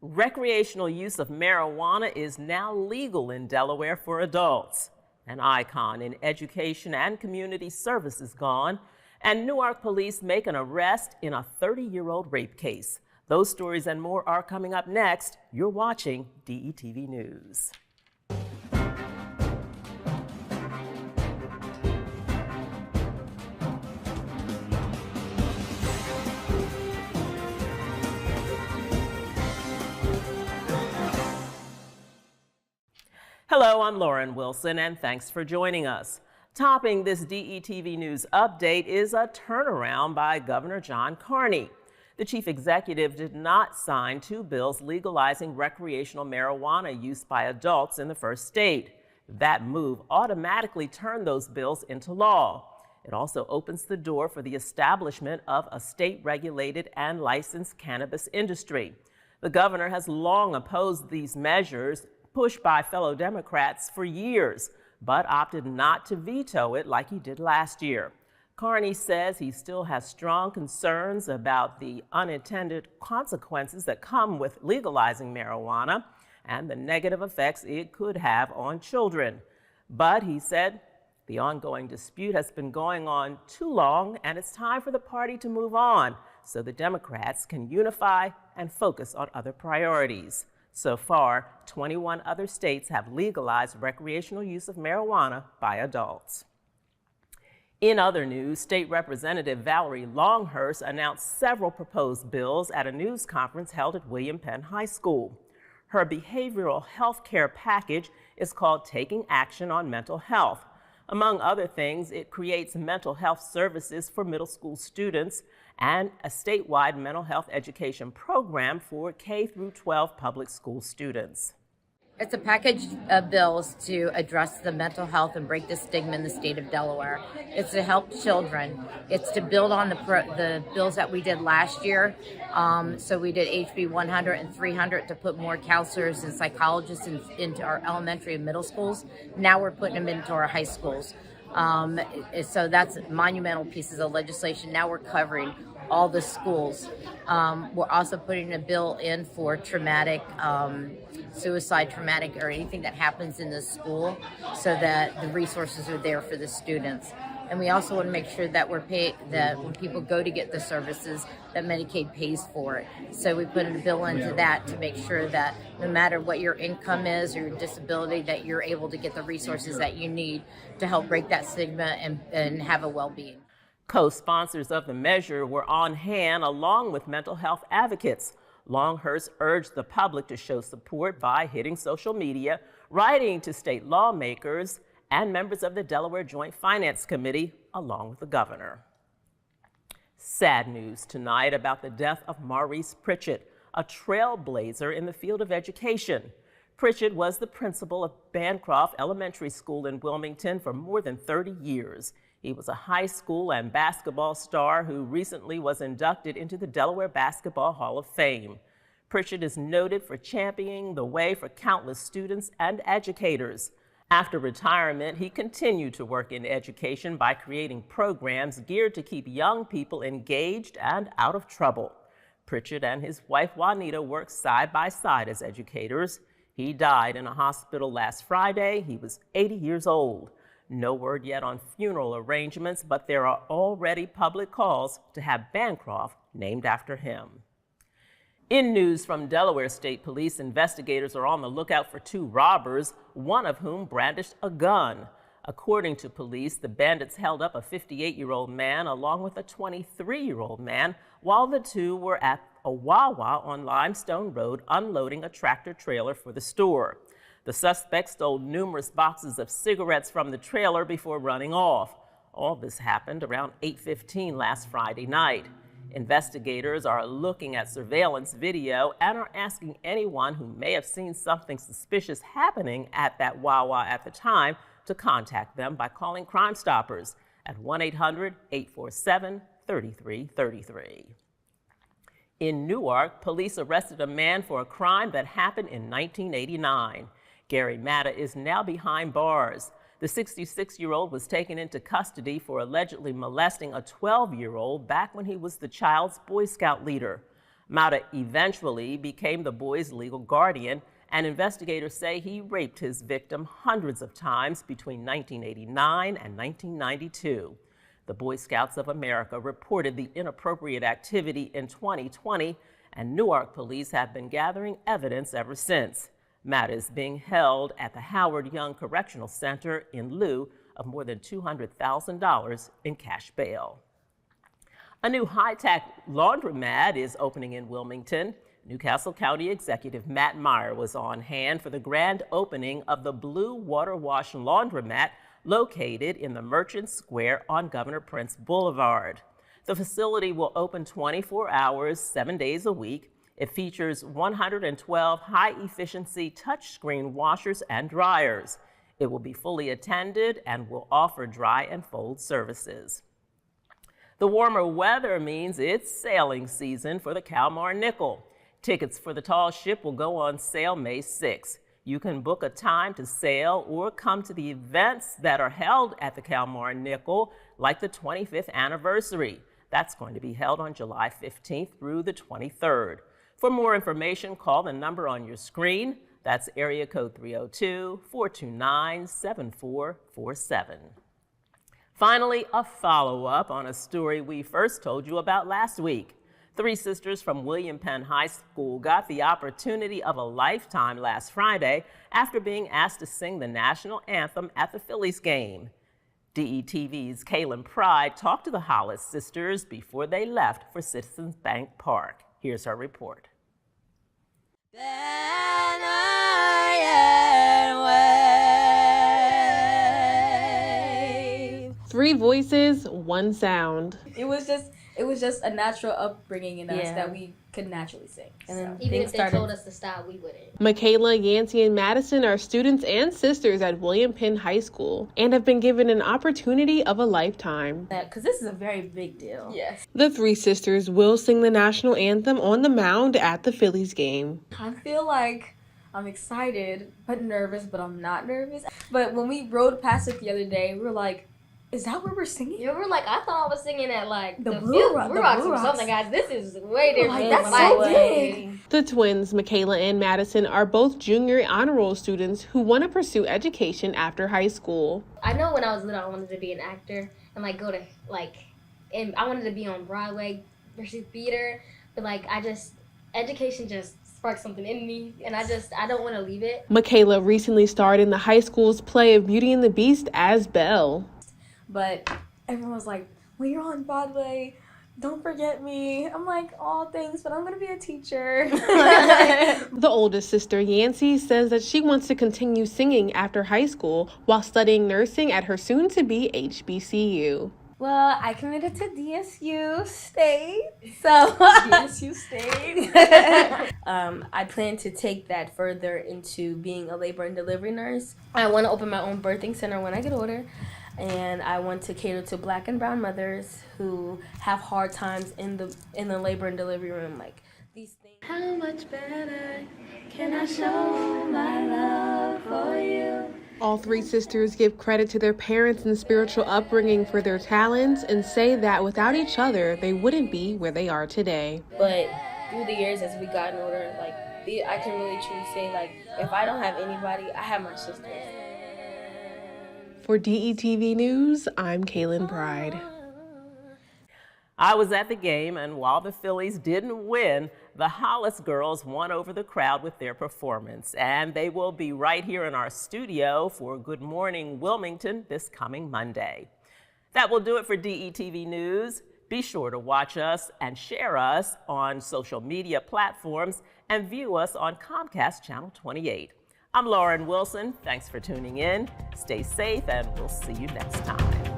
Recreational use of marijuana is now legal in Delaware for adults. An icon in education and community service is gone, and Newark police make an arrest in a 30-year-old rape case. Those stories and more are coming up next. You're watching DETV News. Hello, I'm Lauren Wilson, and thanks for joining us. Topping this DETV News update is a turnaround by Governor John Carney. The chief executive did not sign two bills legalizing recreational marijuana use by adults in the first state. That move automatically turned those bills into law. It also opens the door for the establishment of a state-regulated and licensed cannabis industry. The governor has long opposed these measures, pushed by fellow Democrats for years, but opted not to veto it like he did last year. Carney says he still has strong concerns about the unintended consequences that come with legalizing marijuana and the negative effects it could have on children. But he said the ongoing dispute has been going on too long, and it's time for the party to move on so the Democrats can unify and focus on other priorities. So far, 21 other states have legalized recreational use of marijuana by adults. In other news, State Representative Valerie Longhurst announced several proposed bills at a news conference held at William Penn High School. Her behavioral health care package is called Taking Action on Mental Health. Among other things, it creates mental health services for middle school students and a statewide mental health education program for K-12 public school students. It's a package of bills to address the mental health and break the stigma in the state of Delaware. It's to help children. It's to build on the bills that we did last year. So we did HB 100 and 300 to put more counselors and psychologists into our elementary and middle schools. Now we're putting them into our high schools. So that's monumental pieces of legislation. Now we're covering all the schools. We're also putting a bill in for traumatic, suicide, traumatic, or anything that happens in the school so that the resources are there for the students. And we also want to make sure that that when people go to get the services, that Medicaid pays for it. So we put a bill into that to make sure that no matter what your income is or your disability, that you're able to get the resources that you need to help break that stigma and have a well-being. Co-sponsors of the measure were on hand along with mental health advocates. Longhurst urged the public to show support by hitting social media, writing to state lawmakers, and members of the Delaware Joint Finance Committee, along with the governor. Sad news tonight about the death of Maurice Pritchett, a trailblazer in the field of education. Pritchett was the principal of Bancroft Elementary School in Wilmington for more than 30 years. He was a high school and basketball star who recently was inducted into the Delaware Basketball Hall of Fame. Pritchett is noted for championing the way for countless students and educators. After retirement, he continued to work in education by creating programs geared to keep young people engaged and out of trouble. Pritchett and his wife Juanita worked side by side as educators. He died in a hospital last Friday. He was 80 years old. No word yet on funeral arrangements, but there are already public calls to have Bancroft named after him. In news from Delaware State Police, investigators are on the lookout for two robbers, one of whom brandished a gun. According to police, the bandits held up a 58-year-old man along with a 23-year-old man while the two were at a Wawa on Limestone Road unloading a tractor trailer for the store. The suspect stole numerous boxes of cigarettes from the trailer before running off. All this happened around 8:15 last Friday night. Investigators are looking at surveillance video and are asking anyone who may have seen something suspicious happening at that Wawa at the time to contact them by calling Crime Stoppers at 1-800-847-3333. In Newark, police arrested a man for a crime that happened in 1989. Gary Matta is now behind bars. The 66-year-old was taken into custody for allegedly molesting a 12-year-old back when he was the child's Boy Scout leader. Matta eventually became the boy's legal guardian, and investigators say he raped his victim hundreds of times between 1989 and 1992. The Boy Scouts of America reported the inappropriate activity in 2020, and Newark police have been gathering evidence ever since. Matt is being held at the Howard Young Correctional Center in lieu of more than $200,000 in cash bail. A new high-tech laundromat is opening in Wilmington. Newcastle County Executive Matt Meyer was on hand for the grand opening of the Blue Water Wash Laundromat located in the Merchant Square on Governor Prince Boulevard. The facility will open 24 hours, 7 days a week. It features 112 high-efficiency touchscreen washers and dryers. It will be fully attended and will offer dry and fold services. The warmer weather means it's sailing season for the Kalmar Nickel. Tickets for the tall ship will go on sale May 6. You can book a time to sail or come to the events that are held at the Kalmar Nickel, like the 25th anniversary. That's going to be held on July 15th through the 23rd. For more information, call the number on your screen. That's area code 302-429-7447. Finally, a follow-up on a story we first told you about last week. 3 sisters from William Penn High School got the opportunity of a lifetime last Friday after being asked to sing the national anthem at the Phillies game. DETV's Kaylin Pride talked to the Hollis sisters before they left for Citizens Bank Park. Here's her report. Three voices, one sound. It was just a natural upbringing in us that we could naturally sing. And then even if they told us to stop, we wouldn't. Michaela, Yancey, and Madison are students and sisters at William Penn High School and have been given an opportunity of a lifetime. Because this is a very big deal. Yes. The 3 sisters will sing the national anthem on the mound at the Phillies game. I feel like I'm excited, but nervous, but I'm not nervous. But when we rode past it the other day, we were like, is that what we're singing? You were like, I thought I was singing at like the Blue Rocks or something, guys. This is way different. Like, that's so big. The twins, Michaela and Madison, are both junior honor roll students who want to pursue education after high school. I know when I was little, I wanted to be an actor and like go to and I wanted to be on Broadway versus theater, but education just sparked something in me, and I don't want to leave it. Michaela recently starred in the high school's play of Beauty and the Beast as Belle. But everyone was like, when you're on Broadway, don't forget me. I'm like, oh, thanks, but I'm going to be a teacher. The oldest sister, Yancey, says that she wants to continue singing after high school while studying nursing at her soon-to-be HBCU. Well, I committed to DSU State, so DSU State. I plan to take that further into being a labor and delivery nurse. I want to open my own birthing center when I get older. And I want to cater to Black and brown mothers who have hard times in the labor and delivery room, like these things. How much better can I show my love for you? All 3 sisters give credit to their parents and spiritual upbringing for their talents and say that without each other, they wouldn't be where they are today. But through the years, as we gotten older, I can really truly say, if I don't have anybody, I have my sisters. For DETV News, I'm Kaylin Pride. I was at the game, and while the Phillies didn't win, the Hollis girls won over the crowd with their performance, and they will be right here in our studio for Good Morning Wilmington this coming Monday. That will do it for DETV News. Be sure to watch us and share us on social media platforms and view us on Comcast Channel 28. I'm Lauren Wilson. Thanks for tuning in. Stay safe, and we'll see you next time.